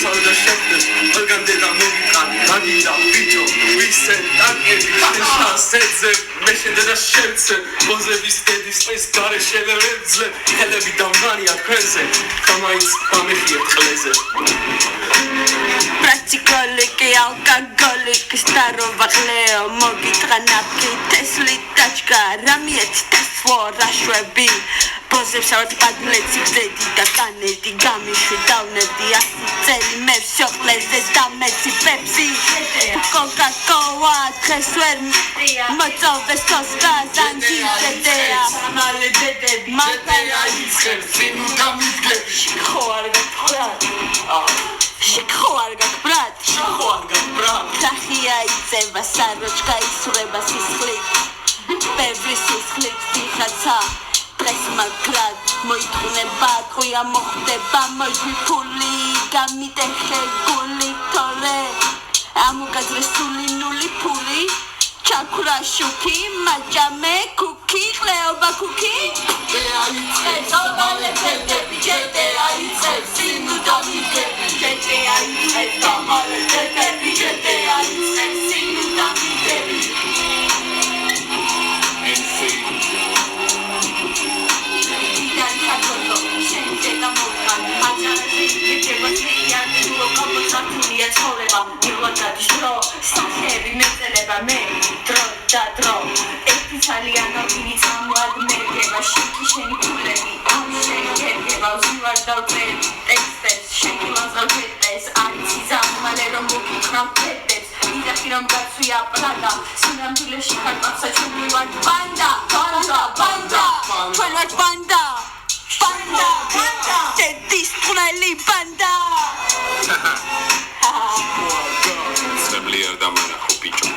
და შეხვდეს ყველგან დედა მოვიყან მაგიდა ბიჭო ვისე დაგები შანსეზე მე შედედა შევცე ბოზების დედის ტყის გარეშე ვეძლე ხელები დამღანია თქვენზე ხამაიც ამეხიებ ყლეზე Practicolic, alcoholic, starova Leo, mogitra napki, Tesli tačka, ramiet tesvo, rašvebi Pozivša od padleci, gdedi da kanedi, gamiši davnedi, asi celi me všokleze, dameci, pepsi Coca-Cola, tresver, mocove soska, zanđi, dedea Male dedebi, dedea itzher, finu damidgebi Šikho argat brat, šikho argat brat შახო არ გაბრა Krahia იწება, საროჭკა ისვრება სისხლით ბევრი სისხლით დიხაცა დღეს მაგრად მოიტყუნება ყვია მოხდება მოჟი ფული გამიტეხე გული თორე ამოგაზრესული ნული ფული ჩაქრა შუქი მაჭამე ქუქი ყლეობა ქუქი დეა იწყებს დამალე დედები დეა იწყებს სინუ დამიგები დეა იწყებს დამალე დედები დეა იწყებს სინუ დამიგები Idan ჩაქოთო შენზე გამოყან აჯარები მიჭება შეიანი რო გამოსათულია ცხოვრება მიღლადადი შრო სახები მეწელება მე დრო და დრო ერთი ძალიან ორგინი წამოადმერგება შეკი შენი ფულები ამ შეგერგება ვზივარ დავწერები ტექსტებს შეკი ლაზავეთეს არიცი ზამალე რომ მოგიქნავ ფეტებს იძახი რომ გაცვია პრადა სინამდვილეში ხარპაცა ჩვენი ვარ ბანდა ბანდა ბანდა ჩვენ ვართ ბანდა ბანდა ბანდა დედის ყრელი ბანდა Semblier da manახო ბიჭო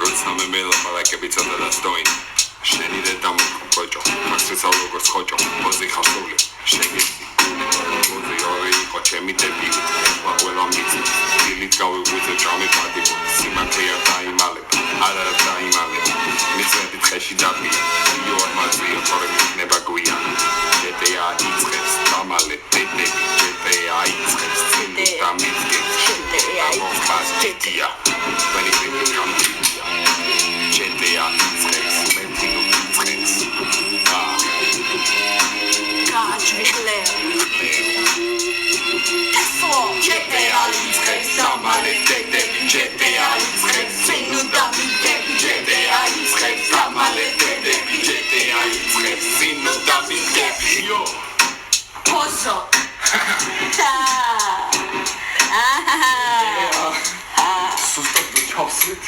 როცა მე მელაპარაკები ცოტა დასტოინი შენი დედა მოყოჭო მასეცალ როგორც ხოჭო მოზე ხასული შეგეცი მოზე ორი იყო ჩემი დებილი ეხლა ყველა მიცი დილით გავიღვიძე ჭამე პატიბო სიმართლე არ დაიმალებ არა დაიმალებ მიწები ტყეში დაბია იო არ მაზია თორე მიქნება გვიან დედა იწყებს დამალე დედები დედა იწყებს ცინუ დამიწყებს დედა იწყებს დედია when it becomes GTA itzreks mentinu itzreks გააჩვიხლე teslo GTA itzreks დამალე დედები GTA itzreks სინუ დამიგები GTA itzreks დამალე დედები GTA itzreks სინუ დამიგები იო poso სუსტად ჩავსვით